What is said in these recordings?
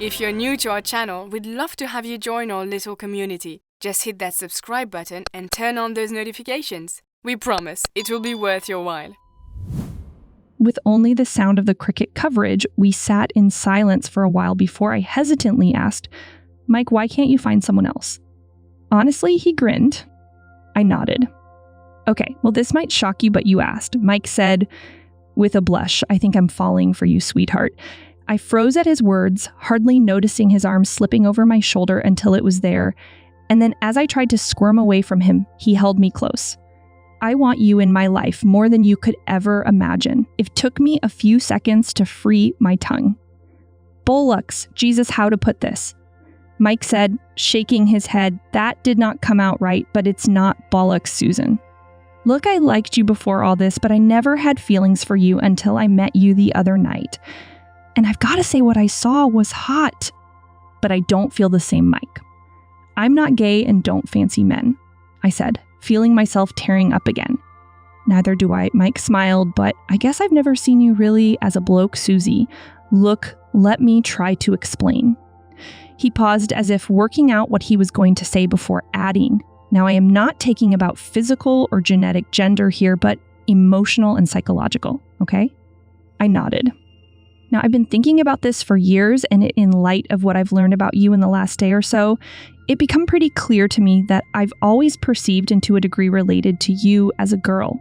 If you're new to our channel, we'd love to have you join our little community. Just hit that subscribe button and turn on those notifications. We promise it will be worth your while. With only the sound of the cricket coverage, we sat in silence for a while before I hesitantly asked, "Mike, why can't you find someone else?" Honestly, he grinned. I nodded. "Okay, well, this might shock you, but you asked." Mike said with a blush, "I think I'm falling for you, sweetheart." I froze at his words, hardly noticing his arm slipping over my shoulder until it was there, and then as I tried to squirm away from him, he held me close. "I want you in my life more than you could ever imagine." It took me a few seconds to free my tongue. "Bollocks, Jesus, how to put this?" Mike said, shaking his head. "That did not come out right, but it's not bollocks, Susan. Look, I liked you before all this, but I never had feelings for you until I met you the other night. And I've got to say what I saw was hot. But I don't feel the same, Mike. I'm not gay and don't fancy men," I said, feeling myself tearing up again. "Neither do I," Mike smiled, "but I guess I've never seen you really as a bloke, Susie. Look, let me try to explain." He paused as if working out what he was going to say before adding, "Now I am not taking about physical or genetic gender here, but emotional and psychological, okay?" I nodded. Now, I've been thinking about this for years, and in light of what I've learned about you in the last day or so, it became pretty clear to me that I've always perceived and to a degree related to you as a girl.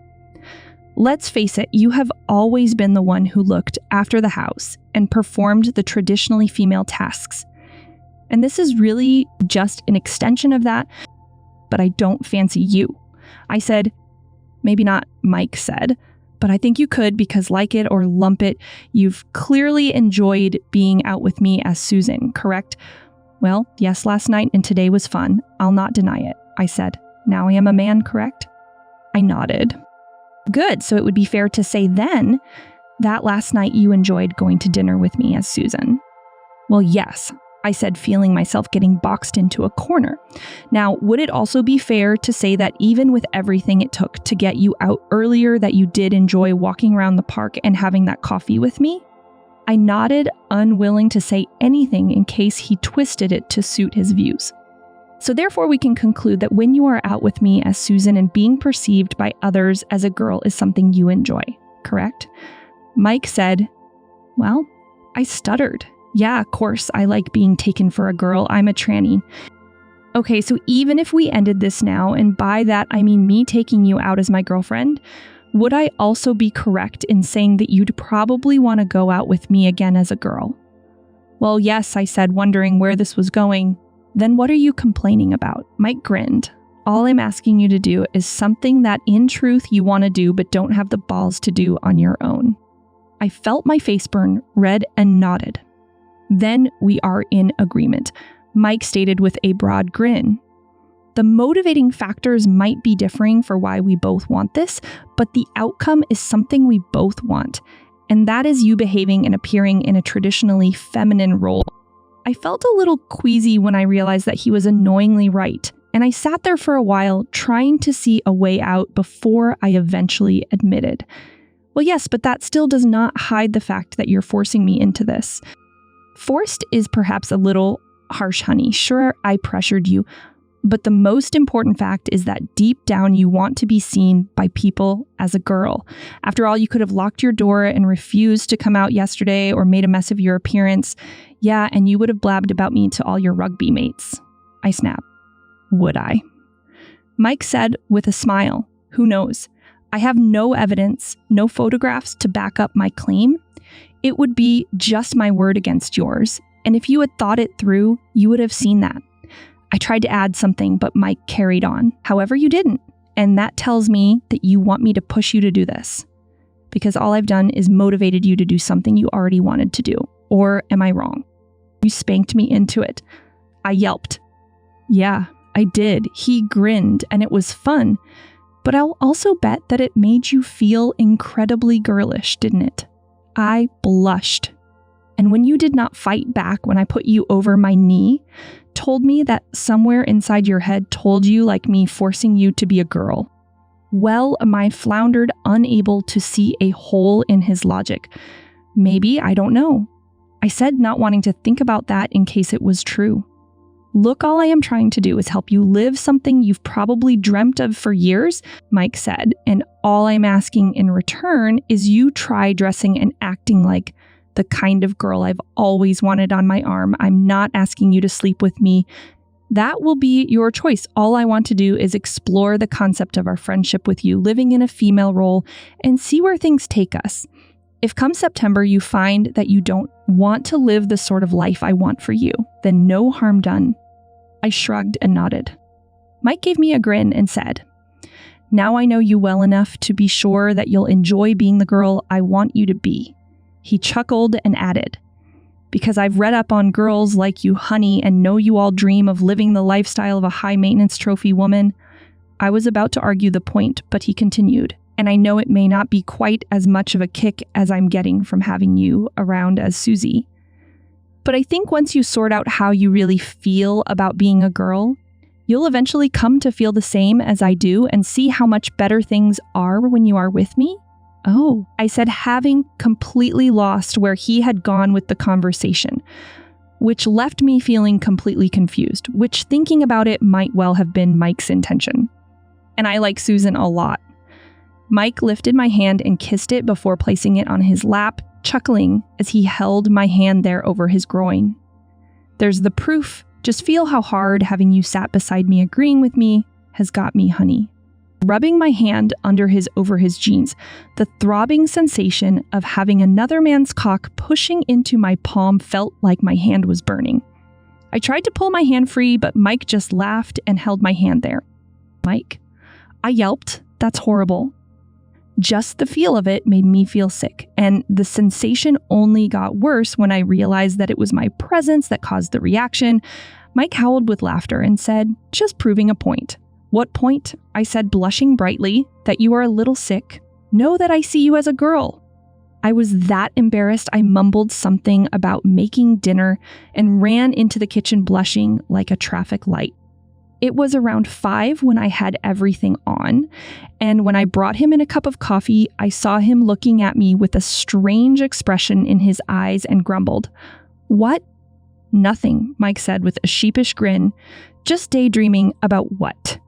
Let's face it, you have always been the one who looked after the house and performed the traditionally female tasks. And this is really just an extension of that, but I don't fancy you. I said, maybe not Mike said, but I think you could because like it or lump it, you've clearly enjoyed being out with me as Susan, correct? Well, yes, last night and today was fun. I'll not deny it, I said. Now I am a man, correct? I nodded. Good, so it would be fair to say then that last night you enjoyed going to dinner with me as Susan. Well, yes, I said, feeling myself getting boxed into a corner. Now, would it also be fair to say that even with everything it took to get you out earlier, that you did enjoy walking around the park and having that coffee with me? I nodded, unwilling to say anything in case he twisted it to suit his views. So therefore, we can conclude that when you are out with me as Susan and being perceived by others as a girl is something you enjoy, correct? Mike said, well, I stuttered. Yeah, of course, I like being taken for a girl. I'm a tranny. Okay, so even if we ended this now, and by that I mean me taking you out as my girlfriend, would I also be correct in saying that you'd probably want to go out with me again as a girl? Well, yes, I said, wondering where this was going. Then what are you complaining about? Mike grinned. All I'm asking you to do is something that in truth you want to do but don't have the balls to do on your own. I felt my face burn, read and nodded. Then we are in agreement, Mike stated with a broad grin. The motivating factors might be differing for why we both want this, but the outcome is something we both want, and that is you behaving and appearing in a traditionally feminine role. I felt a little queasy when I realized that he was annoyingly right, and I sat there for a while trying to see a way out before I eventually admitted, well, yes, but that still does not hide the fact that you're forcing me into this. Forced is perhaps a little harsh, honey. Sure, I pressured you, but the most important fact is that deep down you want to be seen by people as a girl. After all, you could have locked your door and refused to come out yesterday or made a mess of your appearance. Yeah, and you would have blabbed about me to all your rugby mates. I snapped. Would I? Mike said with a smile, who knows? I have no evidence, no photographs to back up my claim. It would be just my word against yours, and if you had thought it through, you would have seen that. I tried to add something, but Mike carried on. However, you didn't, and that tells me that you want me to push you to do this, because all I've done is motivated you to do something you already wanted to do. Or am I wrong? You spanked me into it. I yelped. Yeah, I did. He grinned, and it was fun, but I'll also bet that it made you feel incredibly girlish, didn't it? I blushed. And when you did not fight back when I put you over my knee, told me that somewhere inside your head told you like me forcing you to be a girl. Well, I floundered, unable to see a hole in his logic. Maybe, I don't know. I said, not wanting to think about that in case it was true. Look, all I am trying to do is help you live something you've probably dreamt of for years, Mike said, and all I'm asking in return is you try dressing and acting like the kind of girl I've always wanted on my arm. I'm not asking you to sleep with me. That will be your choice. All I want to do is explore the concept of our friendship with you, living in a female role, and see where things take us. If come September you find that you don't want to live the sort of life I want for you, then no harm done. I shrugged and nodded. Mike gave me a grin and said, now I know you well enough to be sure that you'll enjoy being the girl I want you to be. He chuckled and added, because I've read up on girls like you, honey, and know you all dream of living the lifestyle of a high-maintenance trophy woman. I was about to argue the point, but he continued, and I know it may not be quite as much of a kick as I'm getting from having you around as Susie. But I think once you sort out how you really feel about being a girl, you'll eventually come to feel the same as I do and see how much better things are when you are with me. Oh, I said, having completely lost where he had gone with the conversation, which left me feeling completely confused, which thinking about it might well have been Mike's intention. And I like Susan a lot. Mike lifted my hand and kissed it before placing it on his lap, chuckling as he held my hand there over his groin. There's the proof. Just feel how hard having you sat beside me agreeing with me has got me, honey. Rubbing my hand over his jeans, the throbbing sensation of having another man's cock pushing into my palm felt like my hand was burning. I tried to pull my hand free, but Mike just laughed and held my hand there. Mike, I yelped. That's horrible. Just the feel of it made me feel sick, and the sensation only got worse when I realized that it was my presence that caused the reaction. Mike howled with laughter and said, just proving a point. What point? I said, blushing brightly, that you are a little sick. Know that I see you as a girl. I was that embarrassed I mumbled something about making dinner and ran into the kitchen blushing like a traffic light. It was around 5 when I had everything on, and when I brought him in a cup of coffee, I saw him looking at me with a strange expression in his eyes and grumbled, "What?" "Nothing," Mike said with a sheepish grin. "Just daydreaming about what?"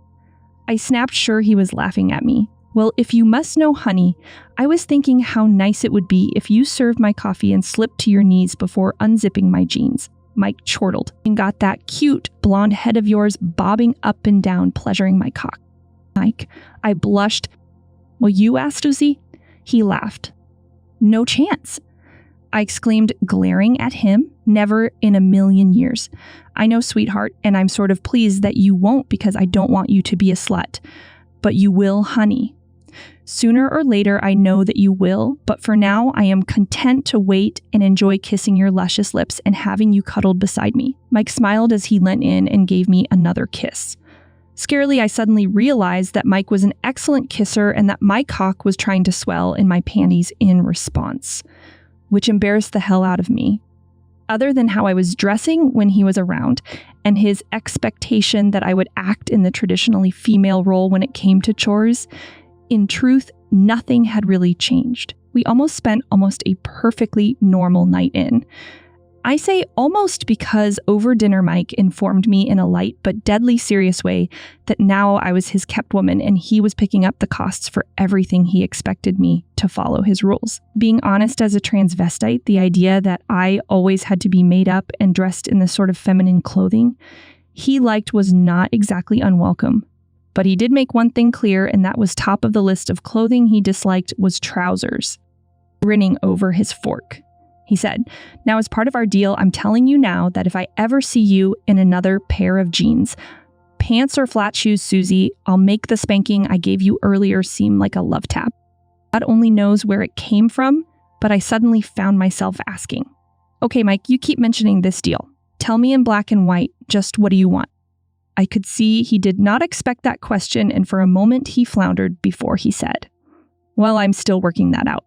I snapped, sure he was laughing at me. "Well, if you must know, honey, I was thinking how nice it would be if you served my coffee and slipped to your knees before unzipping my jeans." Mike chortled and got that cute blonde head of yours bobbing up and down, pleasuring my cock. Mike, I blushed. "Well, you asked, Susie?" He laughed. "No chance," I exclaimed, glaring at him. "Never in a million years. I know, sweetheart, and I'm sort of pleased that you won't because I don't want you to be a slut. But you will, honey. Sooner or later, I know that you will, but for now, I am content to wait and enjoy kissing your luscious lips and having you cuddled beside me." Mike smiled as he leant in and gave me another kiss. Scarily, I suddenly realized that Mike was an excellent kisser and that my cock was trying to swell in my panties in response, which embarrassed the hell out of me. Other than how I was dressing when he was around and his expectation that I would act in the traditionally female role when it came to chores, in truth, nothing had really changed. We spent almost a perfectly normal night in. I say almost because over dinner Mike informed me in a light but deadly serious way that now I was his kept woman and he was picking up the costs for everything he expected me to follow his rules. Being honest, as a transvestite, the idea that I always had to be made up and dressed in this sort of feminine clothing he liked was not exactly unwelcome. But he did make one thing clear, and that was top of the list of clothing he disliked was trousers. Grinning over his fork, he said, "Now, as part of our deal, I'm telling you now that if I ever see you in another pair of jeans, pants or flat shoes, Susie, I'll make the spanking I gave you earlier seem like a love tap." God only knows where it came from, but I suddenly found myself asking, "Okay, Mike, you keep mentioning this deal. Tell me in black and white, just what do you want?" I could see he did not expect that question, and for a moment he floundered before he said, "Well, I'm still working that out."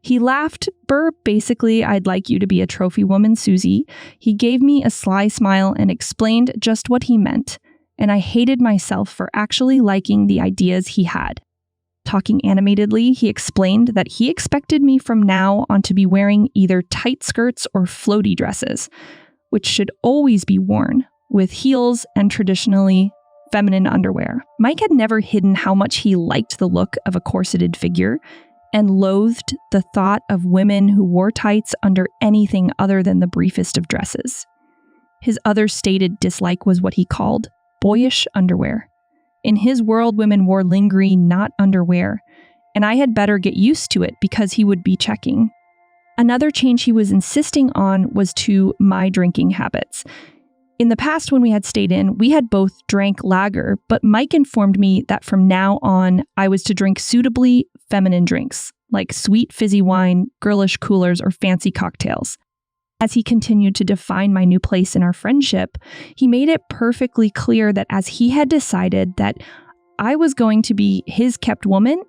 He laughed. Basically, I'd like you to be a trophy woman, Susie. He gave me a sly smile and explained just what he meant, and I hated myself for actually liking the ideas he had. Talking animatedly, he explained that he expected me from now on to be wearing either tight skirts or floaty dresses, which should always be worn, with heels and traditionally feminine underwear. Mike had never hidden how much he liked the look of a corseted figure and loathed the thought of women who wore tights under anything other than the briefest of dresses. His other stated dislike was what he called boyish underwear. In his world, women wore lingerie, not underwear, and I had better get used to it because he would be checking. Another change he was insisting on was to my drinking habits. In the past, when we had stayed in, we had both drank lager, but Mike informed me that from now on, I was to drink suitably feminine drinks, like sweet fizzy wine, girlish coolers, or fancy cocktails. As he continued to define my new place in our friendship, he made it perfectly clear that as he had decided that I was going to be his kept woman,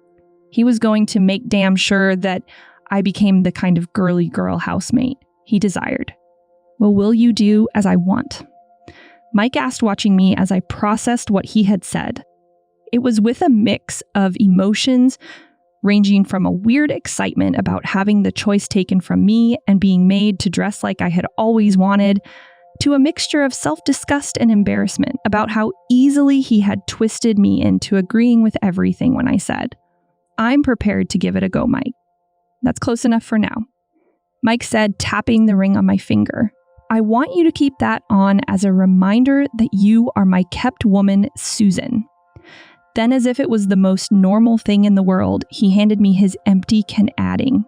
he was going to make damn sure that I became the kind of girly girl housemate he desired. Well, will you do as I want? Mike asked, watching me as I processed what he had said. It was with a mix of emotions, ranging from a weird excitement about having the choice taken from me and being made to dress like I had always wanted, to a mixture of self-disgust and embarrassment about how easily he had twisted me into agreeing with everything when I said, "I'm prepared to give it a go, Mike." That's close enough for now. Mike said, tapping the ring on my finger, "I want you to keep that on as a reminder that you are my kept woman, Susan." Then, as if it was the most normal thing in the world, he handed me his empty can, adding,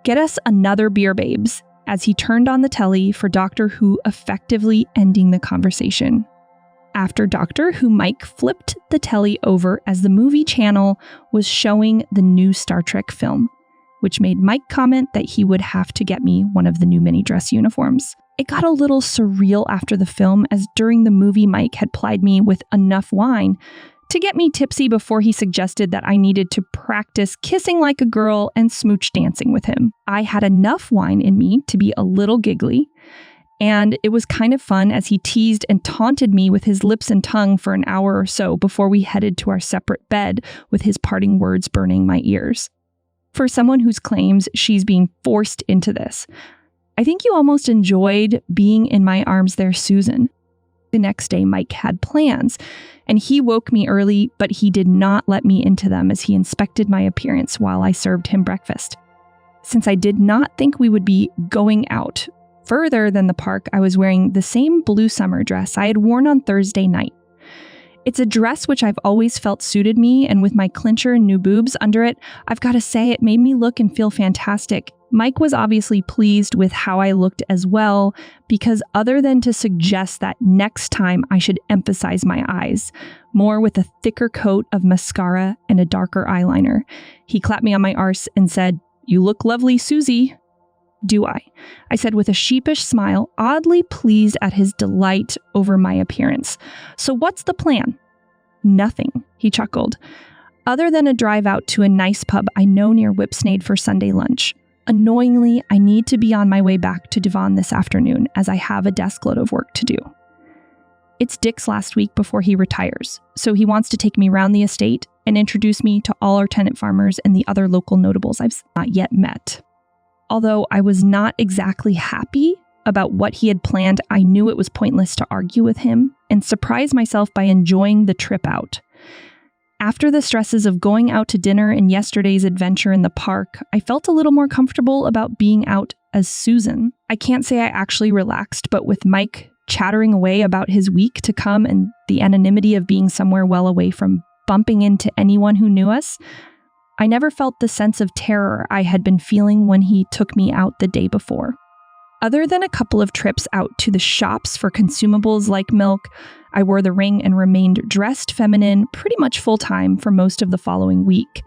"Get us another beer, babes," as he turned on the telly for Doctor Who, effectively ending the conversation. After Doctor Who, Mike flipped the telly over as the movie channel was showing the new Star Trek film, which made Mike comment that he would have to get me one of the new mini dress uniforms. It got a little surreal after the film, as during the movie Mike had plied me with enough wine to get me tipsy before he suggested that I needed to practice kissing like a girl and smooch dancing with him. I had enough wine in me to be a little giggly, and it was kind of fun as he teased and taunted me with his lips and tongue for an hour or so before we headed to our separate bed, with his parting words burning my ears. For someone whose claims she's being forced into this, I think you almost enjoyed being in my arms there, Susan. The next day, Mike had plans, and he woke me early, but he did not let me into them as he inspected my appearance while I served him breakfast. Since I did not think we would be going out further than the park, I was wearing the same blue summer dress I had worn on Thursday night. It's a dress which I've always felt suited me, and with my clincher and new boobs under it, I've got to say it made me look and feel fantastic. Mike was obviously pleased with how I looked as well, because other than to suggest that next time I should emphasize my eyes, more with a thicker coat of mascara and a darker eyeliner, he clapped me on my arse and said, "You look lovely, Susie." "Do I?" I said with a sheepish smile, oddly pleased at his delight over my appearance. "So what's the plan?" "Nothing," he chuckled, "other than a drive out to a nice pub I know near Whipsnade for Sunday lunch. Annoyingly, I need to be on my way back to Devon this afternoon as I have a desk load of work to do. It's Dick's last week before he retires, so he wants to take me around the estate and introduce me to all our tenant farmers and the other local notables I've not yet met." Although I was not exactly happy about what he had planned, I knew it was pointless to argue with him and surprised myself by enjoying the trip out. After the stresses of going out to dinner and yesterday's adventure in the park, I felt a little more comfortable about being out as Susan. I can't say I actually relaxed, but with Mike chattering away about his week to come and the anonymity of being somewhere well away from bumping into anyone who knew us, I never felt the sense of terror I had been feeling when he took me out the day before. Other than a couple of trips out to the shops for consumables like milk, I wore the ring and remained dressed feminine pretty much full-time for most of the following week.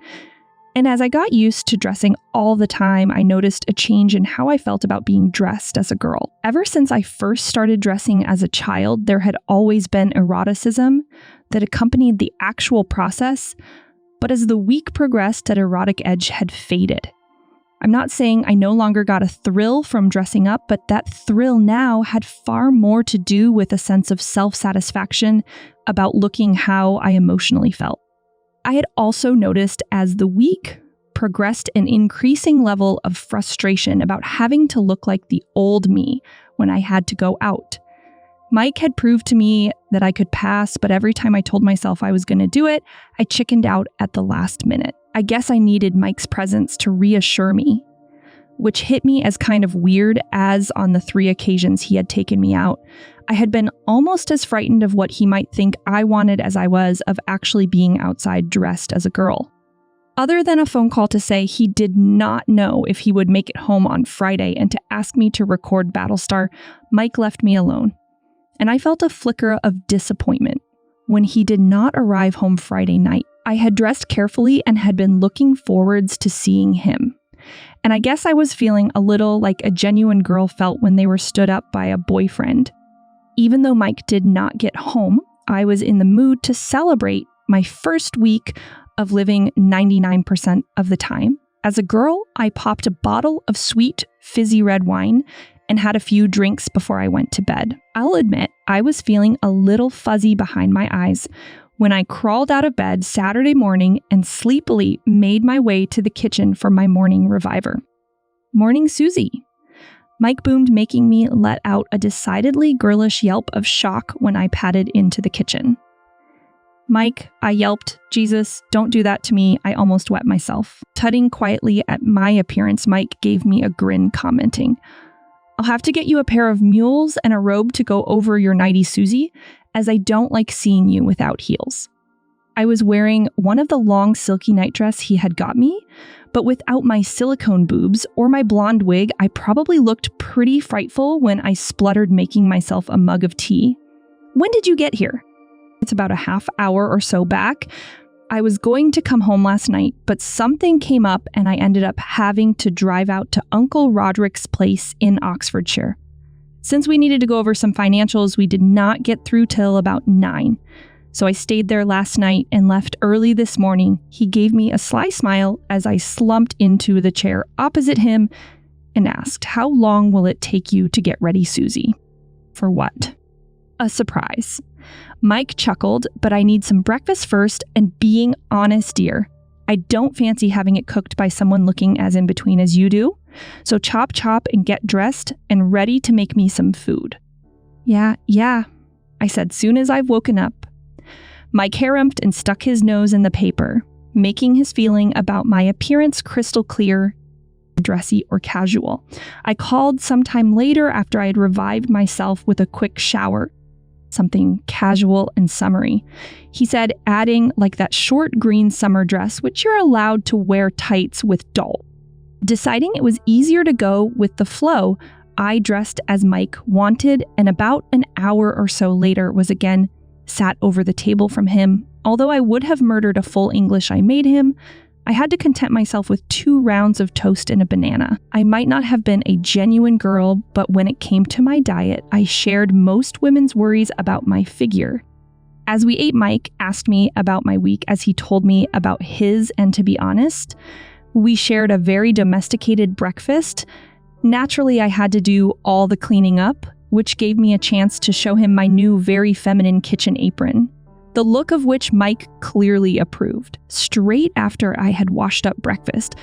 And as I got used to dressing all the time, I noticed a change in how I felt about being dressed as a girl. Ever since I first started dressing as a child, there had always been eroticism that accompanied the actual process, but as the week progressed, that erotic edge had faded. I'm not saying I no longer got a thrill from dressing up, but that thrill now had far more to do with a sense of self-satisfaction about looking how I emotionally felt. I had also noticed as the week progressed an increasing level of frustration about having to look like the old me when I had to go out. Mike had proved to me that I could pass, but every time I told myself I was going to do it, I chickened out at the last minute. I guess I needed Mike's presence to reassure me, which hit me as kind of weird as on the 3 occasions he had taken me out, I had been almost as frightened of what he might think I wanted as I was of actually being outside dressed as a girl. Other than a phone call to say he did not know if he would make it home on Friday and to ask me to record Battlestar, Mike left me alone. And I felt a flicker of disappointment when he did not arrive home Friday night. I had dressed carefully and had been looking forwards to seeing him. And I guess I was feeling a little like a genuine girl felt when they were stood up by a boyfriend. Even though Mike did not get home, I was in the mood to celebrate my first week of living 99% of the time. As a girl, I popped a bottle of sweet, fizzy red wine and had a few drinks before I went to bed. I'll admit, I was feeling a little fuzzy behind my eyes when I crawled out of bed Saturday morning and sleepily made my way to the kitchen for my morning reviver. Morning, Susie. Mike boomed, making me let out a decidedly girlish yelp of shock when I padded into the kitchen. Mike, I yelped, Jesus, don't do that to me. I almost wet myself. Tutting quietly at my appearance, Mike gave me a grin, commenting, I'll have to get you a pair of mules and a robe to go over your nightie, Susie, as I don't like seeing you without heels. I was wearing one of the long silky nightdress he had got me, but without my silicone boobs or my blonde wig, I probably looked pretty frightful when I spluttered making myself a mug of tea. When did you get here? It's about a half hour or so back. I was going to come home last night, but something came up and I ended up having to drive out to Uncle Roderick's place in Oxfordshire. Since we needed to go over some financials, we did not get through till about 9. So I stayed there last night and left early this morning. He gave me a sly smile as I slumped into the chair opposite him and asked, How long will it take you to get ready, Susie? For what? A surprise. Mike chuckled, but I need some breakfast first, and being honest, dear, I don't fancy having it cooked by someone looking as in between as you do. So chop and get dressed and ready to make me some food. Yeah, I said soon as I've woken up. Mike harumphed and stuck his nose in the paper, making his feeling about my appearance crystal clear, dressy or casual. I called sometime later after I had revived myself with a quick shower, something casual and summery. He said, adding like that short green summer dress, which you're allowed to wear tights with doll. Deciding it was easier to go with the flow, I dressed as Mike wanted, and about an hour or so later was again sat over the table from him. Although I would have murdered a full English I made him, I had to content myself with 2 rounds of toast and a banana. I might not have been a genuine girl, but when it came to my diet, I shared most women's worries about my figure. As we ate, Mike asked me about my week as he told me about his, and to be honest, we shared a very domesticated breakfast. Naturally, I had to do all the cleaning up, which gave me a chance to show him my new very feminine kitchen apron, the look of which Mike clearly approved. Straight after I had washed up breakfast,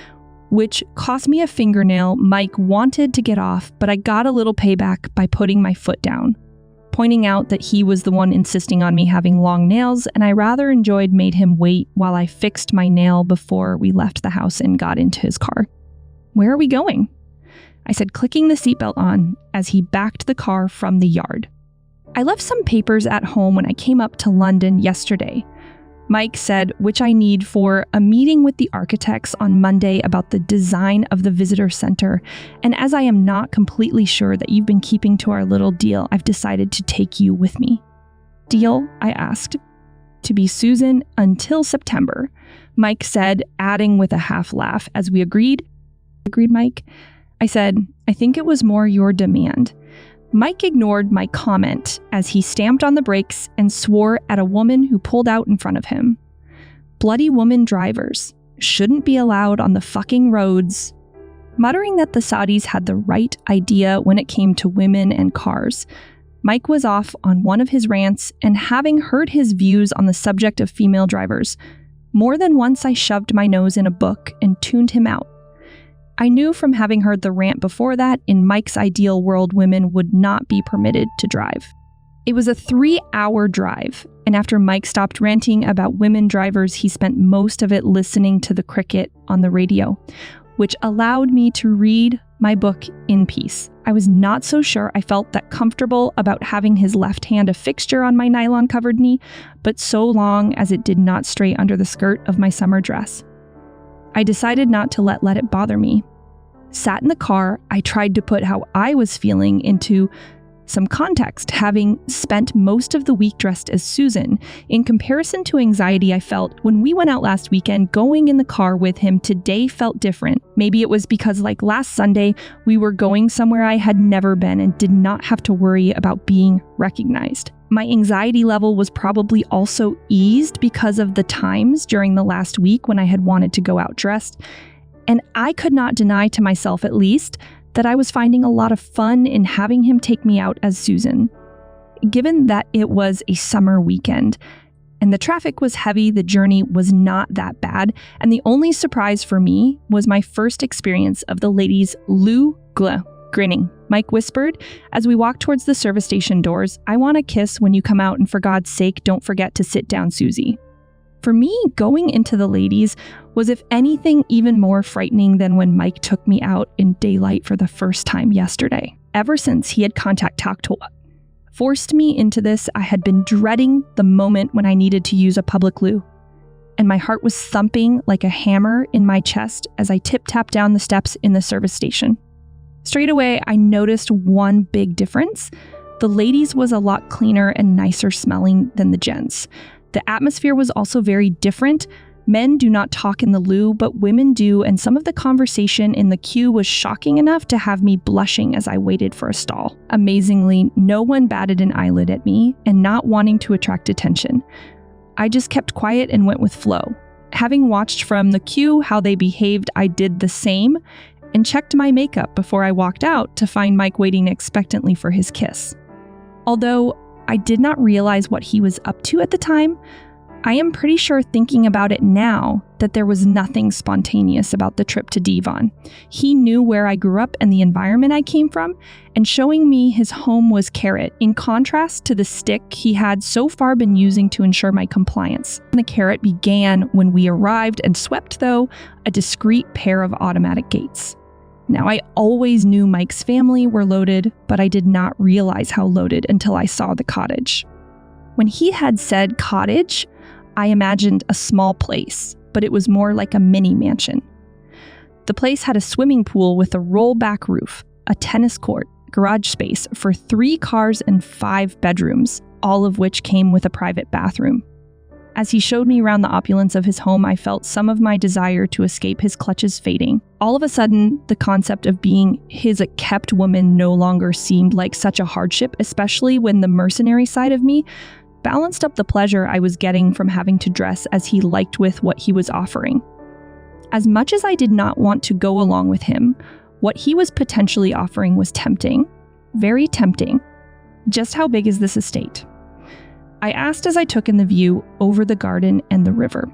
which cost me a fingernail Mike wanted to get off, but I got a little payback by putting my foot down, pointing out that he was the one insisting on me having long nails, and I rather made him wait while I fixed my nail before we left the house and got into his car. Where are we going? I said, clicking the seatbelt on as he backed the car from the yard. I left some papers at home when I came up to London yesterday. Mike said, which I need for a meeting with the architects on Monday about the design of the visitor center. And as I am not completely sure that you've been keeping to our little deal, I've decided to take you with me. Deal? I asked. To be Susan until September, Mike said, adding with a half laugh as we agreed. Agreed, Mike? I said, I think it was more your demand. Mike ignored my comment as he stamped on the brakes and swore at a woman who pulled out in front of him. Bloody woman drivers shouldn't be allowed on the fucking roads. Muttering that the Saudis had the right idea when it came to women and cars, Mike was off on one of his rants, and having heard his views on the subject of female drivers, More than once I shoved my nose in a book and tuned him out. I knew from having heard the rant before that, in Mike's ideal world, women would not be permitted to drive. It was a 3-hour drive, and after Mike stopped ranting about women drivers, he spent most of it listening to the cricket on the radio, which allowed me to read my book in peace. I was not so sure I felt that comfortable about having his left hand a fixture on my nylon-covered knee, but so long as it did not stray under the skirt of my summer dress. I decided not to let it bother me. Sat in the car, I tried to put how I was feeling into some context, having spent most of the week dressed as Susan. In comparison to anxiety I felt when we went out last weekend, going in the car with him today felt different. Maybe it was because, like last Sunday, we were going somewhere I had never been and did not have to worry about being recognized. My anxiety level was probably also eased because of the times during the last week when I had wanted to go out dressed. And I could not deny to myself, at least, that I was finding a lot of fun in having him take me out as Susan. Given that it was a summer weekend and the traffic was heavy, the journey was not that bad, and the only surprise for me was my first experience of the ladies grinning. Mike whispered as we walked towards the service station doors, "I want a kiss when you come out, and for God's sake, don't forget to sit down, Susie." For me, going into the ladies was, if anything, even more frightening than when Mike took me out in daylight for the first time yesterday. Ever since he had forced me into this, I had been dreading the moment when I needed to use a public loo, and my heart was thumping like a hammer in my chest as I tip-tapped down the steps in the service station. Straight away, I noticed one big difference. The ladies was a lot cleaner and nicer smelling than the gents. The atmosphere was also very different. Men do not talk in the loo, but women do, and some of the conversation in the queue was shocking enough to have me blushing as I waited for a stall. Amazingly, no one batted an eyelid at me, and not wanting to attract attention. I just kept quiet and went with flow. Having watched from the queue how they behaved, I did the same and checked my makeup before I walked out to find Mike waiting expectantly for his kiss. Although I did not realize what he was up to at the time, I am pretty sure, thinking about it now, that there was nothing spontaneous about the trip to Devon. He knew where I grew up and the environment I came from, and showing me his home was carrot, in contrast to the stick he had so far been using to ensure my compliance. The carrot began when we arrived and swept, though, a discreet pair of automatic gates. Now, I always knew Mike's family were loaded, but I did not realize how loaded until I saw the cottage. When he had said cottage, I imagined a small place, but it was more like a mini mansion. The place had a swimming pool with a rollback roof, a tennis court, garage space for 3 cars and 5 bedrooms, all of which came with a private bathroom. As he showed me around the opulence of his home, I felt some of my desire to escape his clutches fading. All of a sudden, the concept of being his kept woman no longer seemed like such a hardship, especially when the mercenary side of me balanced up the pleasure I was getting from having to dress as he liked with what he was offering. As much as I did not want to go along with him, what he was potentially offering was tempting, very tempting. Just how big is this estate? I asked as I took in the view over the garden and the river.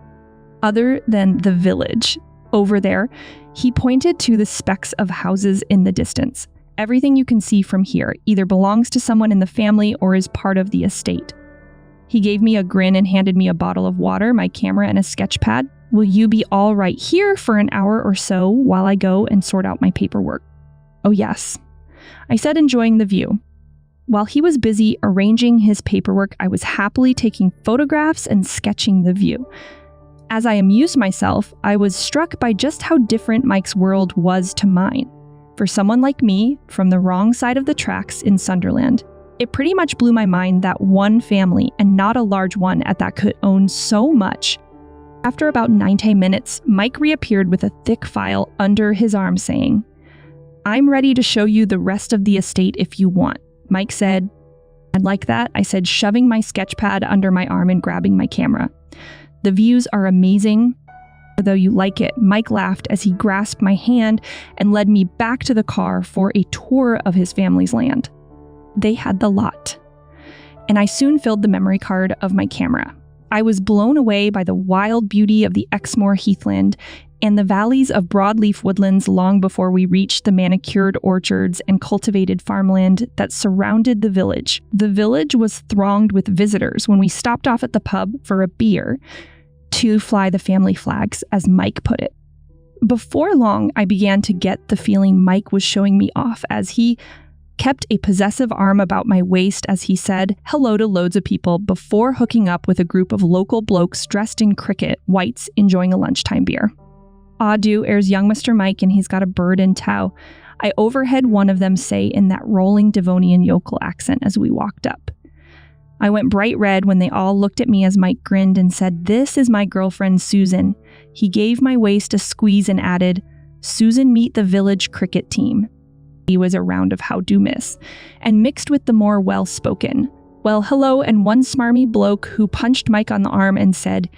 Other than the village, over there, he pointed to the specks of houses in the distance. Everything you can see from here either belongs to someone in the family or is part of the estate. He gave me a grin and handed me a bottle of water, my camera, and a sketch pad. "Will you be all right here for an hour or so while I go and sort out my paperwork?" "Oh yes," I said, enjoying the view. While he was busy arranging his paperwork, I was happily taking photographs and sketching the view. As I amused myself, I was struck by just how different Mike's world was to mine. For someone like me, from the wrong side of the tracks in Sunderland, it pretty much blew my mind that one family, and not a large one at that, could own so much. After about 90 minutes, Mike reappeared with a thick file under his arm saying, "I'm ready to show you the rest of the estate if you want." Mike said, "I'd like that," I said, shoving my sketch pad under my arm and grabbing my camera. "The views are amazing, though you like it." Mike laughed as he grasped my hand and led me back to the car for a tour of his family's land. They had the lot, and I soon filled the memory card of my camera. I was blown away by the wild beauty of the Exmoor heathland and the valleys of broadleaf woodlands long before we reached the manicured orchards and cultivated farmland that surrounded the village. The village was thronged with visitors when we stopped off at the pub for a beer to fly the family flags, as Mike put it. Before long, I began to get the feeling Mike was showing me off as he kept a possessive arm about my waist as he said hello to loads of people before hooking up with a group of local blokes dressed in cricket whites enjoying a lunchtime beer. "Ah, do, airs young Mr. Mike and he's got a bird in tow," I overheard one of them say in that rolling Devonian yokel accent as we walked up. I went bright red when they all looked at me as Mike grinned and said, "This is my girlfriend Susan." He gave my waist a squeeze and added, "Susan meet the village cricket team." He was a round of how do miss, and mixed with the more well-spoken, "Well, hello," and one smarmy bloke who punched Mike on the arm and said,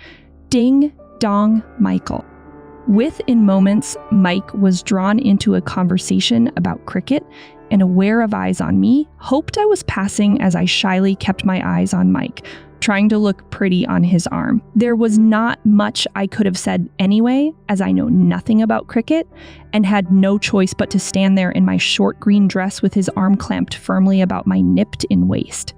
"Ding, dong, Michael." Within moments, Mike was drawn into a conversation about cricket and, aware of eyes on me, hoped I was passing as I shyly kept my eyes on Mike, trying to look pretty on his arm. There was not much I could have said anyway, as I know nothing about cricket and had no choice but to stand there in my short green dress with his arm clamped firmly about my nipped-in waist.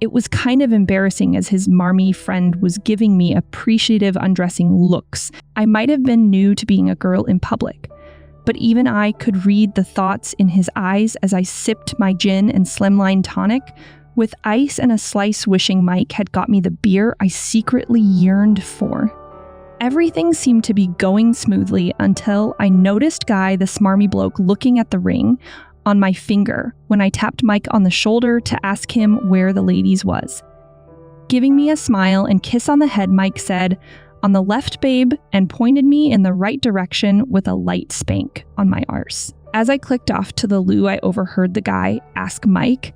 It was kind of embarrassing as his marmy friend was giving me appreciative undressing looks. I might have been new to being a girl in public, but even I could read the thoughts in his eyes as I sipped my gin and slimline tonic, with ice and a slice, wishing Mike had got me the beer I secretly yearned for. Everything seemed to be going smoothly until I noticed Guy, the smarmy bloke, looking at the ring on my finger when I tapped Mike on the shoulder to ask him where the ladies was. Giving me a smile and kiss on the head, Mike said, "On the left, babe," and pointed me in the right direction with a light spank on my arse. As I clicked off to the loo, I overheard the guy ask Mike,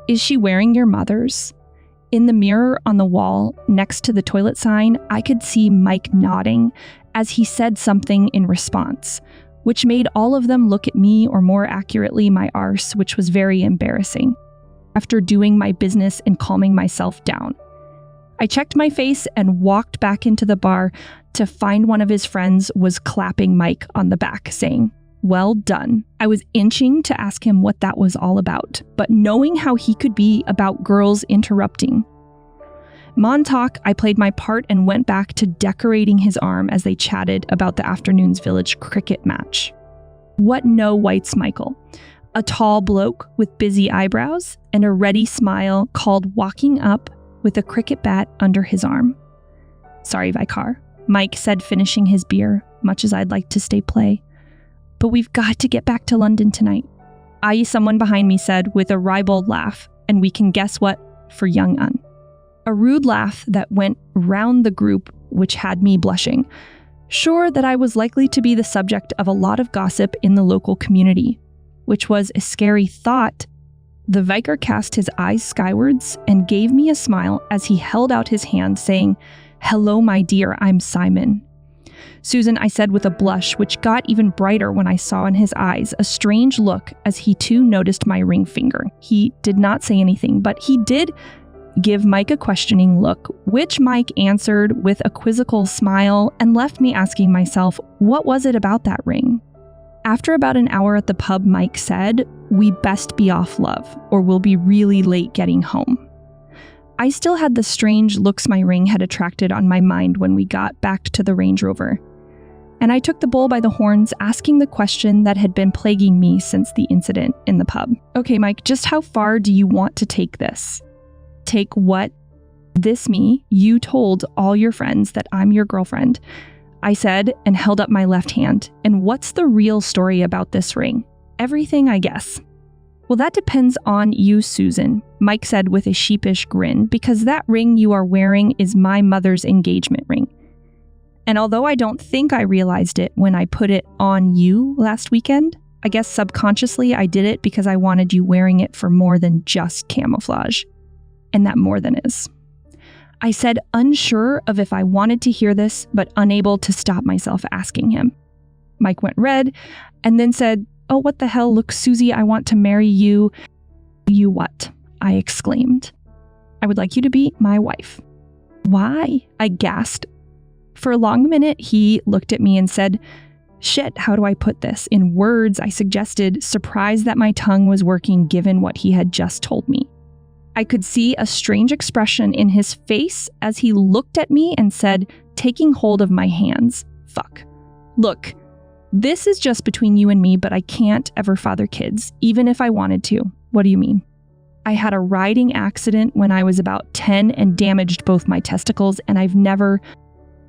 "Is she wearing your mother's?" In the mirror on the wall next to the toilet sign, I could see Mike nodding as he said something in response, which made all of them look at me, or more accurately, my arse, which was very embarrassing. After doing my business and calming myself down, I checked my face and walked back into the bar to find one of his friends was clapping Mike on the back, saying, "Well done." I was inching to ask him what that was all about, but knowing how he could be about girls interrupting Montauk, I played my part and went back to decorating his arm as they chatted about the afternoon's village cricket match. What no whites Michael, a tall bloke with busy eyebrows and a ready smile, called walking up with a cricket bat under his arm. "Sorry, Vicar," Mike said, finishing his beer, much as I'd like to stay play. "But we've got to get back to London tonight," someone behind me said with a ribald laugh, and we can guess what for young Un. A rude laugh that went round the group, which had me blushing, sure that I was likely to be the subject of a lot of gossip in the local community, which was a scary thought. The vicar cast his eyes skywards and gave me a smile as he held out his hand, saying, "Hello, my dear, I'm Simon." "Susan," I said with a blush, which got even brighter when I saw in his eyes a strange look as he too noticed my ring finger. He did not say anything, but he did give Mike a questioning look, which Mike answered with a quizzical smile and left me asking myself, what was it about that ring? After about an hour at the pub, Mike said, "We best be off, love, or we'll be really late getting home." I still had the strange looks my ring had attracted on my mind when we got back to the Range Rover, and I took the bull by the horns, asking the question that had been plaguing me since the incident in the pub. "Okay, Mike, just how far do you want to take this?" "Take what?" "This me. You told all your friends that I'm your girlfriend," I said, and held up my left hand. "And what's the real story about this ring?" "Everything, I guess." "Well, that depends on you, Susan," Mike said with a sheepish grin, "because that ring you are wearing is my mother's engagement ring. And although I don't think I realized it when I put it on you last weekend, I guess subconsciously I did it because I wanted you wearing it for more than just camouflage. And that more than is." I said, unsure of if I wanted to hear this, but unable to stop myself asking him. Mike went red and then said, "Oh, what the hell, look, Susie, I want to marry you." "You what?" I exclaimed. "I would like you to be my wife." Why? I gasped. For a long minute, he looked at me and said, "Shit, how do I put this?" In words, I suggested, surprised that my tongue was working given what he had just told me. I could see a strange expression in his face as he looked at me and said, taking hold of my hands, "Fuck. Look, this is just between you and me, but I can't ever father kids, even if I wanted to. What do you mean?" I had a riding accident when I was about 10 and damaged both my testicles, and I've never...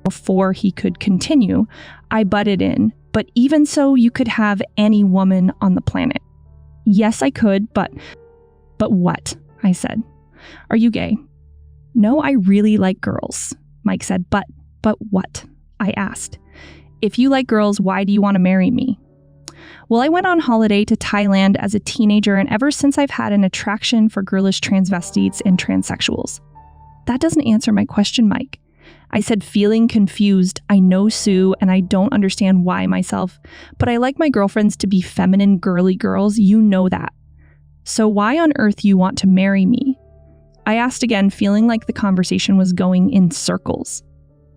Before he could continue, I butted in, "But even so, you could have any woman on the planet." "Yes, I could, but what?" I said. "Are you gay?" "No, I really like girls," Mike said. But what?" I asked. "If you like girls, why do you want to marry me?" "Well, I went on holiday to Thailand as a teenager, and ever since I've had an attraction for girlish transvestites and transsexuals." "That doesn't answer my question, Mike." I said, feeling confused. "I know Sue, and I don't understand why myself, but I like my girlfriends to be feminine, girly girls. You know that. So why on earth you want to marry me?" I asked again, feeling like the conversation was going in circles.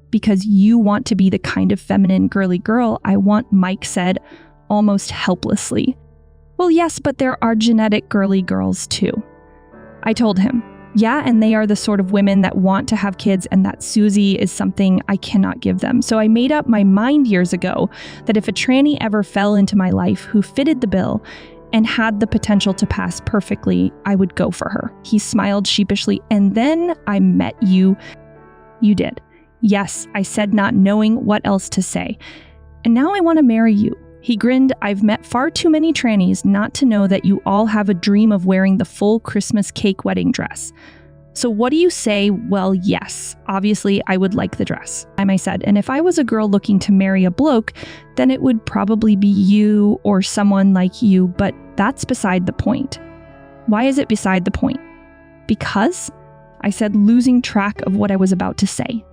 "Because you want to be the kind of feminine, girly girl I want," Mike said, almost helplessly. "Well, yes, but there are genetic girly girls too." I told him, "Yeah, and they are the sort of women that want to have kids, and that Susie is something I cannot give them. So I made up my mind years ago that if a tranny ever fell into my life who fitted the bill and had the potential to pass perfectly, I would go for her." He smiled sheepishly. "And then I met you." "You did." "Yes," I said, not knowing what else to say. "And now I want to marry you." He grinned. "I've met far too many trannies not to know that you all have a dream of wearing the full Christmas cake wedding dress. So what do you say?" "Well, yes, obviously I would like the dress," I said. "And if I was a girl looking to marry a bloke, then it would probably be you or someone like you, but that's beside the point." "Why is it beside the point?" "Because," I said, losing track of what I was about to say.